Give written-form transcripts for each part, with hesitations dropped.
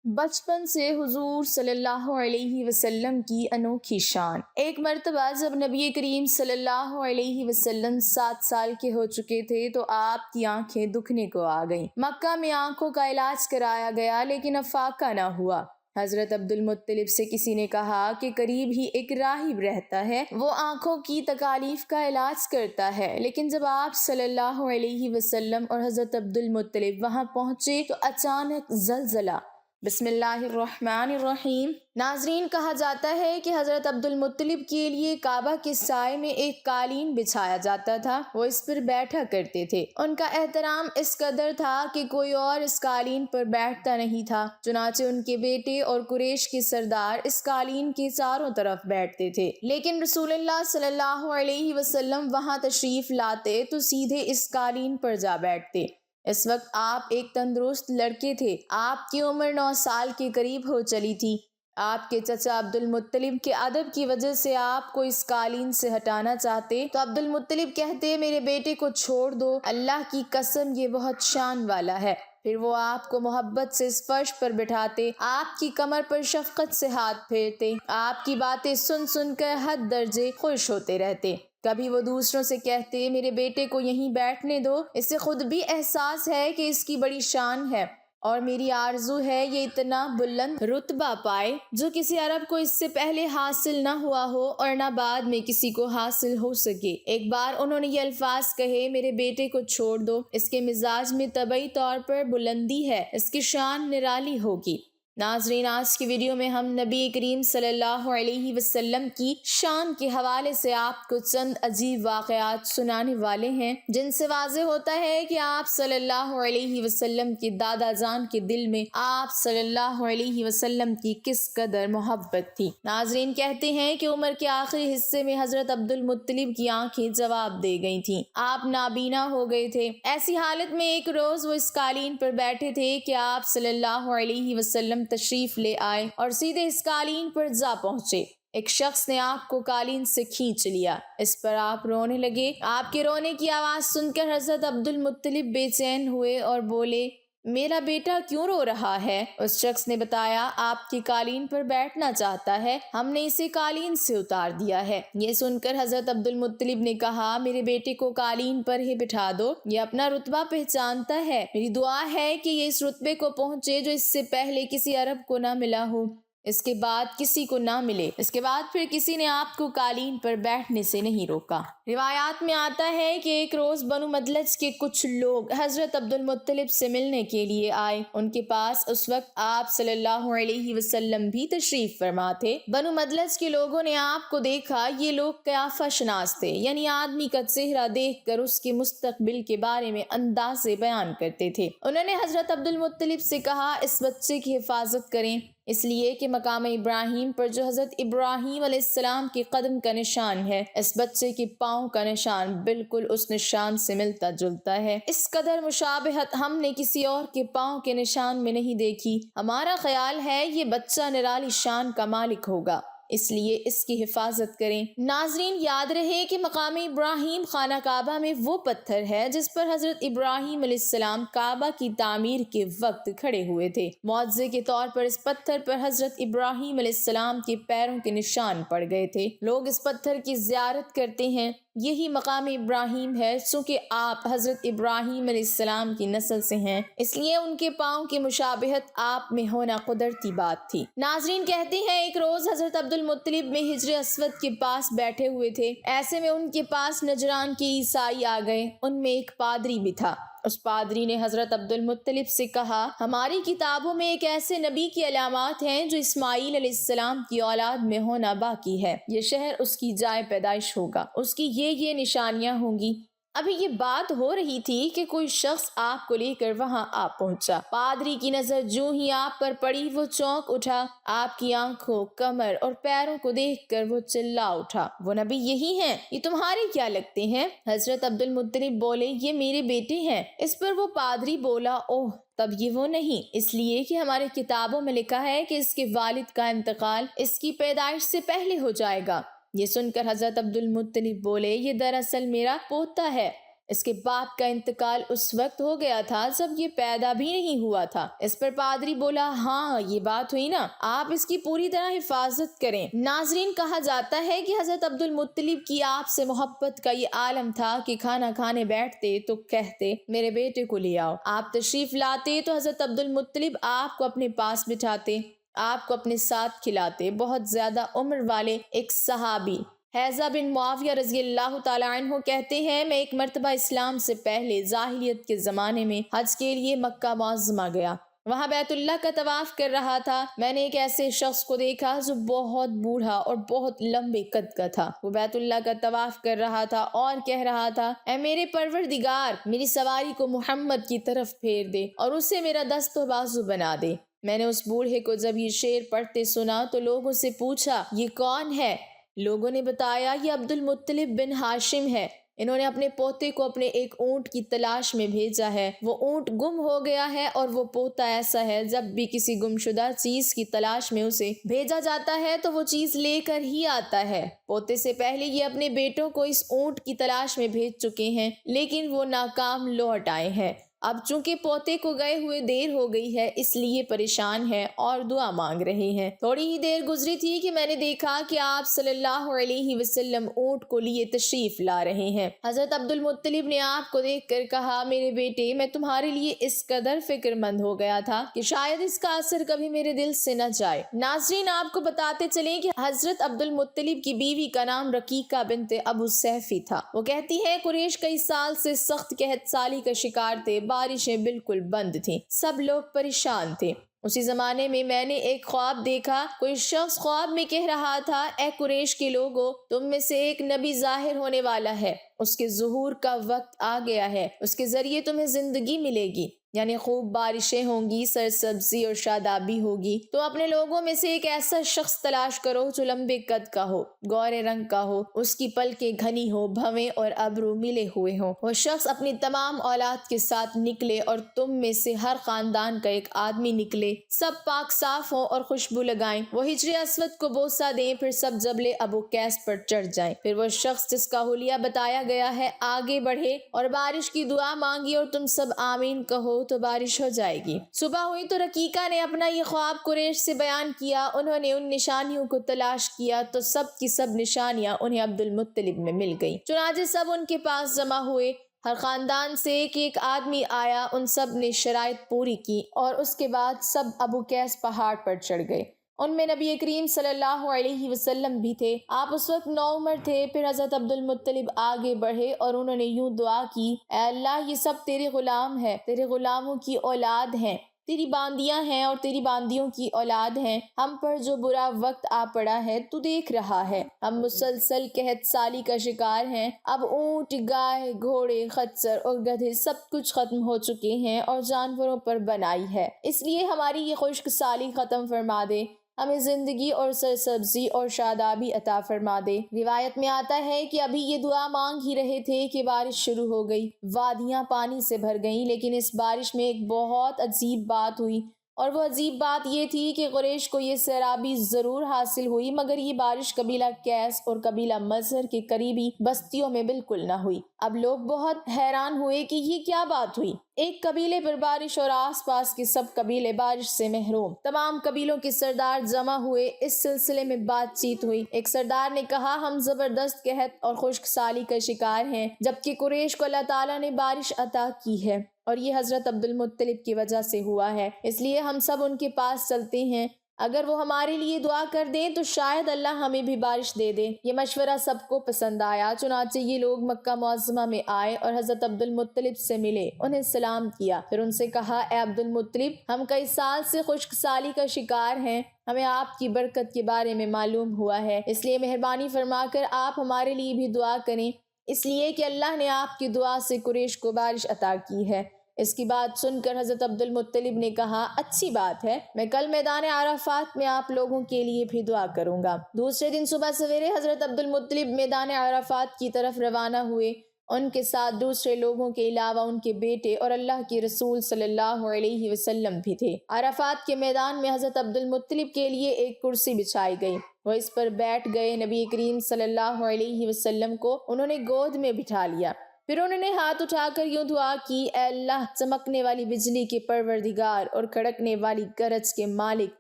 بچپن سے حضور صلی اللہ علیہ وسلم کی انوکھی شان۔ ایک مرتبہ جب نبی کریم صلی اللہ علیہ وسلم 7 سال کے ہو چکے تھے تو آپ کی آنکھیں دکھنے کو آ گئیں۔ مکہ میں آنکھوں کا علاج کرایا گیا لیکن افاقہ نہ ہوا۔ حضرت عبد المطلب سے کسی نے کہا کہ قریب ہی ایک راہب رہتا ہے، وہ آنکھوں کی تکالیف کا علاج کرتا ہے، لیکن جب آپ صلی اللہ علیہ وسلم اور حضرت عبد المطلب وہاں پہنچے تو اچانک زلزلہ۔ بسم اللہ الرحمن الرحیم۔ ناظرین، کہا جاتا ہے کہ حضرت عبد المطلب کے لیے کعبہ کے سائے میں ایک قالین بچھایا جاتا تھا، وہ اس پر بیٹھا کرتے تھے۔ ان کا احترام اس قدر تھا کہ کوئی اور اس قالین پر بیٹھتا نہیں تھا، چنانچہ ان کے بیٹے اور قریش کے سردار اس قالین کے چاروں طرف بیٹھتے تھے، لیکن رسول اللہ صلی اللہ علیہ وسلم وہاں تشریف لاتے تو سیدھے اس قالین پر جا بیٹھتے۔ اس وقت آپ ایک تندرست لڑکے تھے، آپ کی عمر 9 سال کے قریب ہو چلی تھی۔ آپ کے چچا عبد المطلب کے ادب کی وجہ سے آپ کو اس قالین سے ہٹانا چاہتے تو عبد المطلب کہتے، میرے بیٹے کو چھوڑ دو، اللہ کی قسم یہ بہت شان والا ہے۔ پھر وہ آپ کو محبت سے اس فرش پر بٹھاتے، آپ کی کمر پر شفقت سے ہاتھ پھیرتے، آپ کی باتیں سن سن کر حد درجے خوش ہوتے رہتے۔ کبھی وہ دوسروں سے کہتے، میرے بیٹے کو یہیں بیٹھنے دو، اسے خود بھی احساس ہے کہ اس کی بڑی شان ہے اور میری آرزو ہے یہ اتنا بلند رتبہ پائے جو کسی عرب کو اس سے پہلے حاصل نہ ہوا ہو اور نہ بعد میں کسی کو حاصل ہو سکے۔ ایک بار انہوں نے یہ الفاظ کہے، میرے بیٹے کو چھوڑ دو، اس کے مزاج میں طبعی طور پر بلندی ہے، اس کی شان نرالی ہوگی۔ ناظرین، آج کی ویڈیو میں ہم نبی کریم صلی اللہ علیہ وسلم کی شان کے حوالے سے آپ کو چند عجیب واقعات سنانے والے ہیں، جن سے واضح ہوتا ہے کہ آپ صلی اللہ علیہ وسلم کے دادا جان کے دل میں آپ صلی اللہ علیہ وسلم کی کس قدر محبت تھی۔ ناظرین، کہتے ہیں کہ عمر کے آخری حصے میں حضرت عبد المطلب کی آنکھیں جواب دے گئی تھیں، آپ نابینا ہو گئے تھے۔ ایسی حالت میں ایک روز وہ اس قالین پر بیٹھے تھے کہ آپ صلی اللہ علیہ وسلم تشریف لے آئے اور سیدھے اس قالین پر جا پہنچے۔ ایک شخص نے آپ کو قالین سے کھینچ لیا، اس پر آپ رونے لگے۔ آپ کے رونے کی آواز سن کر حضرت عبد المطلب بے چین ہوئے اور بولے، میرا بیٹا کیوں رو رہا ہے؟ اس شخص نے بتایا، آپ کی قالین پر بیٹھنا چاہتا ہے، ہم نے اسے قالین سے اتار دیا ہے۔ یہ سن کر حضرت عبد المطلب نے کہا، میرے بیٹے کو قالین پر ہی بٹھا دو، یہ اپنا رتبہ پہچانتا ہے، میری دعا ہے کہ یہ اس رتبے کو پہنچے جو اس سے پہلے کسی عرب کو نہ ملا ہو، اس کے بعد کسی کو نہ ملے۔ اس کے بعد پھر کسی نے آپ کو قالین پر بیٹھنے سے نہیں روکا۔ روایات میں آتا ہے کہ ایک روز بنو مدلج کے کچھ لوگ حضرت عبد المطلب سے ملنے کے لیے آئے۔ ان کے پاس اس وقت آپ صلی اللہ علیہ وسلم بھی تشریف فرما تھے۔ بنو مدلج کے لوگوں نے آپ کو دیکھا، یہ لوگ قیافہ شناس تھے، یعنی آدمی کا چہرہ دیکھ کر اس کے مستقبل کے بارے میں اندازے بیان کرتے تھے۔ انہوں نے حضرت عبد المطلب سے کہا، اس بچے کی حفاظت کریں، اس لیے کہ مقام ابراہیم پر جو حضرت ابراہیم علیہ السلام کے قدم کا نشان ہے، اس بچے کے پاؤں کا نشان بالکل اس نشان سے ملتا جلتا ہے۔ اس قدر مشابہت ہم نے کسی اور کے پاؤں کے نشان میں نہیں دیکھی۔ ہمارا خیال ہے یہ بچہ نرالی شان کا مالک ہوگا، اس لیے اس کی حفاظت کریں۔ ناظرین، یاد رہے کہ مقام ابراہیم خانہ کعبہ میں وہ پتھر ہے جس پر حضرت ابراہیم علیہ السلام کعبہ کی تعمیر کے وقت کھڑے ہوئے تھے۔ معجزے کے طور پر اس پتھر پر حضرت ابراہیم علیہ السلام کے پیروں کے نشان پڑ گئے تھے۔ لوگ اس پتھر کی زیارت کرتے ہیں، یہی مقام ابراہیم ہے۔ چونکہ آپ حضرت ابراہیم علیہ السلام کی نسل سے ہیں، اس لیے ان کے پاؤں کی مشابہت آپ میں ہونا قدرتی بات تھی۔ ناظرین، کہتے ہیں ایک روز حضرت عبد المطلب میں حجر اسود کے پاس بیٹھے ہوئے تھے، ایسے میں ان کے پاس نجران کے عیسائی آ گئے۔ ان میں ایک پادری بھی تھا۔ اس پادری نے حضرت عبد المطلب سے کہا، ہماری کتابوں میں ایک ایسے نبی کی علامات ہیں جو اسماعیل علیہ السلام کی اولاد میں ہونا باقی ہے، یہ شہر اس کی جائے پیدائش ہوگا، اس کی یہ نشانیاں ہوں گی۔ ابھی یہ بات ہو رہی تھی کہ کوئی شخص آپ کو لے کر وہاں آ پہنچا۔ پادری کی نظر جو ہی آپ پر پڑی وہ چونک اٹھا، آپ کی آنکھوں، کمر اور پیروں کو دیکھ کر وہ چلا اٹھا، وہ نبی یہی ہیں، یہ تمہارے کیا لگتے ہیں؟ حضرت عبد المطلب بولے، یہ میرے بیٹے ہیں۔ اس پر وہ پادری بولا، اوہ، تب یہ وہ نہیں، اس لیے کہ ہماری کتابوں میں لکھا ہے کہ اس کے والد کا انتقال اس کی پیدائش سے پہلے ہو جائے گا۔ یہ سن کر حضرت عبد المطلب بولے، یہ دراصل میرا پوتا ہے۔ اس کے باپ کا انتقال اس وقت ہو گیا تھا جب یہ پیدا بھی نہیں ہوا تھا۔ اس پر پادری بولا، ہاں یہ بات ہوئی نا، آپ اس کی پوری طرح حفاظت کریں۔ ناظرین، کہا جاتا ہے کہ حضرت عبد المطلب کی آپ سے محبت کا یہ عالم تھا کہ کھانا کھانے بیٹھتے تو کہتے، میرے بیٹے کو لے آؤ۔ آپ تشریف لاتے تو حضرت عبد المطلب آپ کو اپنے پاس بٹھاتے، آپ کو اپنے ساتھ کھلاتے۔ بہت زیادہ عمر والے ایک صحابی حیزہ بن معاویہ رضی اللہ تعالیٰ عنہ کہتے ہیں، میں ایک مرتبہ اسلام سے پہلے جاہلیت کے زمانے میں حج کے لیے مکہ معظمہ گیا۔ وہاں بیت اللہ کا طواف کر رہا تھا۔ میں نے ایک ایسے شخص کو دیکھا جو بہت بوڑھا اور بہت لمبے قد کا تھا۔ وہ بیت اللہ کا طواف کر رہا تھا اور کہہ رہا تھا، اے میرے پروردگار، میری سواری کو محمد کی طرف پھیر دے اور اسے میرا دست و بازو بنا دے۔ میں نے اس بوڑھے کو جب یہ شعر پڑھتے سنا تو لوگوں سے پوچھا، یہ کون ہے؟ لوگوں نے بتایا، یہ عبد المطلب بن ہاشم ہے۔ انہوں نے اپنے پوتے کو اپنے ایک اونٹ کی تلاش میں بھیجا ہے۔ وہ اونٹ گم ہو گیا ہے اور وہ پوتا ایسا ہے، جب بھی کسی گمشدہ چیز کی تلاش میں اسے بھیجا جاتا ہے تو وہ چیز لے کر ہی آتا ہے۔ پوتے سے پہلے یہ اپنے بیٹوں کو اس اونٹ کی تلاش میں بھیج چکے ہیں، لیکن وہ ناکام لوٹ آئے ہیں۔ اب چونکہ پوتے کو گئے ہوئے دیر ہو گئی ہے، اس لیے پریشان ہے اور دعا مانگ رہے ہیں۔ تھوڑی ہی دیر گزری تھی کہ میں نے دیکھا کہ آپ صلی اللہ علیہ وسلم اونٹ کو لیے تشریف لا رہے ہیں۔ حضرت عبد المطلب نے آپ کو دیکھ کر کہا، میرے بیٹے، میں تمہارے لیے اس قدر فکر مند ہو گیا تھا کہ شاید اس کا اثر کبھی میرے دل سے نہ جائے۔ ناظرین، آپ کو بتاتے چلیں کہ حضرت عبد المطلب کی بیوی کا نام رقیقہ بنت ابو سیفی تھا۔ وہ کہتی ہے، قریش کئی سال سے سخت قحط سالی کا شکار تھے، بارشیں بالکل بند تھیں، سب لوگ پریشان تھے۔ اسی زمانے میں نے ایک خواب دیکھا۔ کوئی شخص خواب میں کہہ رہا تھا، اے قریش کے لوگو، تم میں سے ایک نبی ظاہر ہونے والا ہے، اس کے ظہور کا وقت آ گیا ہے، اس کے ذریعے تمہیں زندگی ملے گی، یعنی خوب بارشیں ہوں گی، سرسبزی اور شادابی ہوگی۔ تو اپنے لوگوں میں سے ایک ایسا شخص تلاش کرو جو لمبے قد کا ہو، گورے رنگ کا ہو، اس کی پلکیں گھنی ہو، بھویں اور ابرو ملے ہوئے ہوں۔ وہ شخص اپنی تمام اولاد کے ساتھ نکلے اور تم میں سے ہر خاندان کا ایک آدمی نکلے، سب پاک صاف ہوں اور خوشبو لگائیں۔ وہ ہجر اسود کو بوسہ دیں، پھر سب جبل ابو قیس پر چڑھ جائیں۔ پھر وہ شخص جس کا حلیہ بتایا گیا ہے آگے بڑھے اور بارش کی دعا مانگی اور تم سب آمین کہو تو بارش ہو جائے گی۔ صبح ہوئی تو رقیقہ نے اپنا یہ خواب قریش سے بیان کیا۔ انہوں نے ان نشانیوں کو تلاش کیا تو سب کی سب نشانیاں انہیں عبد المطلب میں مل گئیں۔ چنانچہ سب ان کے پاس جمع ہوئے، ہر خاندان سے ایک ایک آدمی آیا، ان سب نے شرائط پوری کی اور اس کے بعد سب ابو قیس پہاڑ پر چڑھ گئے۔ ان میں نبی کریم صلی اللہ علیہ وسلم بھی تھے۔ آپ اس وقت نوعمر تھے۔ پھر حضرت عبد المطلب آگے بڑھے اور انہوں نے یوں دعا کی، اے اللہ، یہ سب تیرے غلام ہیں، تیرے غلاموں کی اولاد ہیں، تیری باندیاں ہیں اور تیری باندیوں کی اولاد ہیں۔ ہم پر جو برا وقت آ پڑا ہے تو دیکھ رہا ہے، ہم مسلسل قحط سالی کا شکار ہیں۔ اب اونٹ، گائے، گھوڑے، خچر اور گدھے سب کچھ ختم ہو چکے ہیں اور جانوروں پر بنائی ہے، اس لیے ہماری یہ خشک سالی ختم فرما دے، ہمیں زندگی اور سرسبزی اور شادابی عطا فرما دے۔ روایت میں آتا ہے کہ ابھی یہ دعا مانگ ہی رہے تھے کہ بارش شروع ہو گئی، وادیاں پانی سے بھر گئیں، لیکن اس بارش میں ایک بہت عجیب بات ہوئی، اور وہ عجیب بات یہ تھی کہ قریش کو یہ سیرابی ضرور حاصل ہوئی، مگر یہ بارش قبیلہ قیس اور قبیلہ مظہر کے قریبی بستیوں میں بالکل نہ ہوئی۔ اب لوگ بہت حیران ہوئے کہ یہ کیا بات ہوئی، ایک قبیلے پر بارش اور آس پاس کے سب قبیلے بارش سے محروم۔ تمام قبیلوں کے سردار جمع ہوئے، اس سلسلے میں بات چیت ہوئی۔ ایک سردار نے کہا، ہم زبردست قحط اور خشک سالی کا شکار ہیں، جبکہ قریش کو اللہ تعالیٰ نے بارش عطا کی ہے اور یہ حضرت عبد المطلب کی وجہ سے ہوا ہے، اس لیے ہم سب ان کے پاس چلتے ہیں، اگر وہ ہمارے لیے دعا کر دیں تو شاید اللہ ہمیں بھی بارش دے دے۔ یہ مشورہ سب کو پسند آیا، چنانچہ یہ لوگ مکہ معظمہ میں آئے اور حضرت عبد المطلب سے ملے، انہیں سلام کیا، پھر ان سے کہا، اے عبد المطلب، ہم کئی سال سے خشک سالی کا شکار ہیں، ہمیں آپ کی برکت کے بارے میں معلوم ہوا ہے، اس لیے مہربانی فرما کر آپ ہمارے لیے بھی دعا کریں، اس لیے کہ اللہ نے آپ کی دعا سے قریش کو بارش عطا کی ہے۔ اس کی بات سن کر حضرت عبد المطلب نے کہا، اچھی بات ہے، میں کل میدان عرفات میں آپ لوگوں کے لیے بھی دعا کروں گا۔ دوسرے دن صبح سویرے حضرت عبد المطلب میدان عرفات کی طرف روانہ ہوئے۔ ان کے ساتھ دوسرے لوگوں کے علاوہ ان کے بیٹے اور اللہ کے رسول صلی اللہ علیہ وسلم بھی تھے۔ عرفات کے میدان میں حضرت عبد المطلب کے لیے ایک کرسی بچھائی گئی، وہ اس پر بیٹھ گئے۔ نبی کریم صلی اللہ علیہ وسلم کو انہوں نے گود میں بٹھا لیا۔ پھر انہوں نے ہاتھ اٹھا کر یوں دعا کی، اے اللہ، چمکنے والی بجلی کے پروردگار اور کھڑکنے والی گرج کے مالک،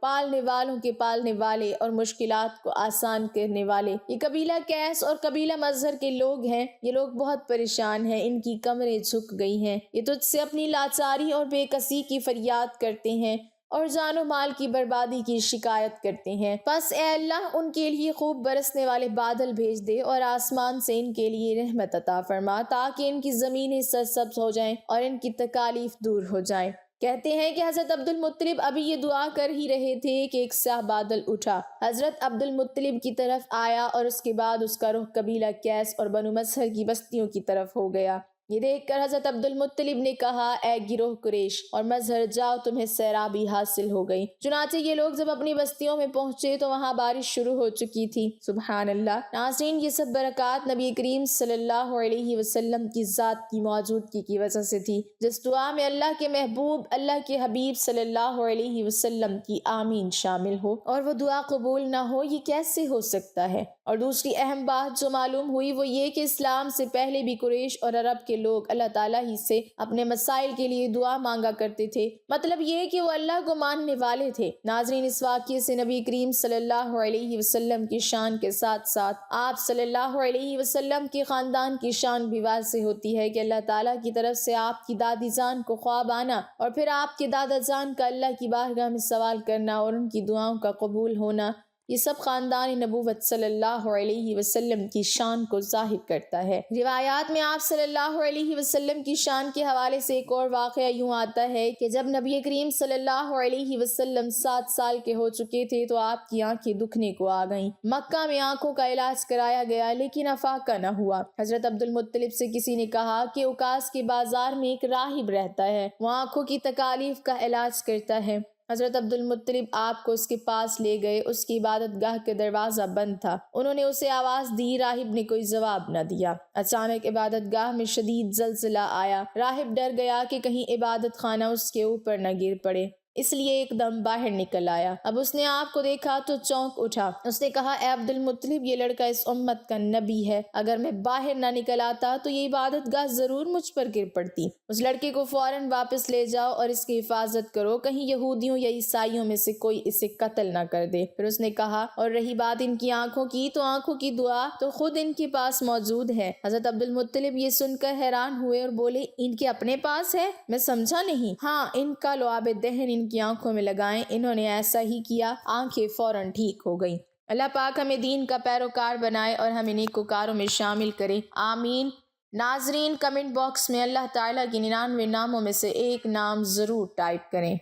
پالنے والوں کے پالنے والے اور مشکلات کو آسان کرنے والے، یہ قبیلہ کیس اور قبیلہ مظہر کے لوگ ہیں، یہ لوگ بہت پریشان ہیں، ان کی کمریں جھک گئی ہیں، یہ تجھ سے اپنی لاچاری اور بے کسی کی فریاد کرتے ہیں اور جان و مال کی بربادی کی شکایت کرتے ہیں، پس اے اللہ ان کے لیے خوب برسنے والے بادل بھیج دے اور آسمان سے ان کے لیے رحمت عطا فرما تاکہ ان کی زمینیں سرسبز ہو جائیں اور ان کی تکالیف دور ہو جائیں۔ کہتے ہیں کہ حضرت عبد المطلب ابھی یہ دعا کر ہی رہے تھے کہ ایک سیاہ بادل اٹھا، حضرت عبد المطلب کی طرف آیا اور اس کے بعد اس کا رخ قبیلہ کیس اور بنو مظہر کی بستیوں کی طرف ہو گیا۔ یہ دیکھ کر حضرت عبد المطلب نے کہا، اے گروہ قریش اور مظہر، جاؤ، تمہیں سیرابی حاصل ہو گئی۔ چنانچہ یہ لوگ جب اپنی بستیوں میں پہنچے تو وہاں بارش شروع ہو چکی تھی۔ سبحان اللہ۔ ناظرین، یہ سب برکات نبی کریم صلی اللہ علیہ وسلم کی ذات کی موجودگی کی وجہ سے تھی۔ جس دعا میں اللہ کے محبوب، اللہ کے حبیب صلی اللہ علیہ وسلم کی آمین شامل ہو اور وہ دعا قبول نہ ہو، یہ کیسے ہو سکتا ہے؟ اور دوسری اہم بات جو معلوم ہوئی وہ یہ کہ اسلام سے پہلے بھی قریش اور عرب کے لوگ اللہ تعالیٰ ہی سے اپنے مسائل کے لیے دعا مانگا کرتے تھے، مطلب یہ کہ وہ اللہ کو ماننے والے تھے۔ ناظرین، اس واقعے سے نبی کریم صلی اللہ علیہ وسلم کی شان کے ساتھ ساتھ آپ صلی اللہ علیہ وسلم کے خاندان کی شان بھی واضح ہوتی ہے کہ اللہ تعالیٰ کی طرف سے آپ کی دادی جان کو خواب آنا اور پھر آپ کے دادا جان کا اللہ کی بارگاہ میں سوال کرنا اور ان کی دعاؤں کا قبول ہونا، یہ سب خاندان نبوت صلی اللہ علیہ وسلم کی شان کو ظاہر کرتا ہے۔ روایات میں آپ صلی اللہ علیہ وسلم کی شان کے حوالے سے ایک اور واقعہ یوں آتا ہے کہ جب نبی کریم صلی اللہ علیہ وسلم 7 سال کے ہو چکے تھے تو آپ کی آنکھیں دکھنے کو آ گئیں۔ مکہ میں آنکھوں کا علاج کرایا گیا لیکن افاقہ نہ ہوا۔ حضرت عبد المطلب سے کسی نے کہا کہ اوکاس کے بازار میں ایک راہب رہتا ہے، وہ آنکھوں کی تکالیف کا علاج کرتا ہے۔ حضرت عبد المطلب آپ کو اس کے پاس لے گئے، اس کی عبادت گاہ کا دروازہ بند تھا، انہوں نے اسے آواز دی، راہب نے کوئی جواب نہ دیا۔ اچانک عبادت گاہ میں شدید زلزلہ آیا، راہب ڈر گیا کہ کہیں عبادت خانہ اس کے اوپر نہ گر پڑے، اس لیے ایک دم باہر نکل آیا۔ اب اس نے آپ کو دیکھا تو چونک اٹھا، اس نے کہا، اے عبد المطلب، یہ لڑکا اس امت کا نبی ہے، اگر میں باہر نہ نکل آتا تو یہ عبادت گاہ ضرور مجھ پر گر پڑتی، اس لڑکے کو فوراً واپس لے جاؤ اور اس کی حفاظت کرو، کہیں یہودیوں یا عیسائیوں میں سے کوئی اسے قتل نہ کر دے۔ پھر اس نے کہا، اور رہی بات ان کی آنکھوں کی، تو آنکھوں کی دعا تو خود ان کے پاس موجود ہے۔ حضرت عبد المطلب یہ سن کر حیران ہوئے اور بولے، ان کے اپنے پاس ہے؟ میں سمجھا نہیں۔ ہاں، ان کا لعاب دہن ان کی آنکھوں میں لگائیں، انہوں نے ایسا ہی کیا، آنکھیں فوراً ٹھیک ہو گئیں۔ اللہ پاک ہمیں دین کا پیروکار بنائے اور ہمیں نیکوکاروں میں شامل کرے، آمین۔ ناظرین، کمنٹ باکس میں اللہ تعالیٰ کے 99 ناموں میں سے ایک نام ضرور ٹائپ کریں۔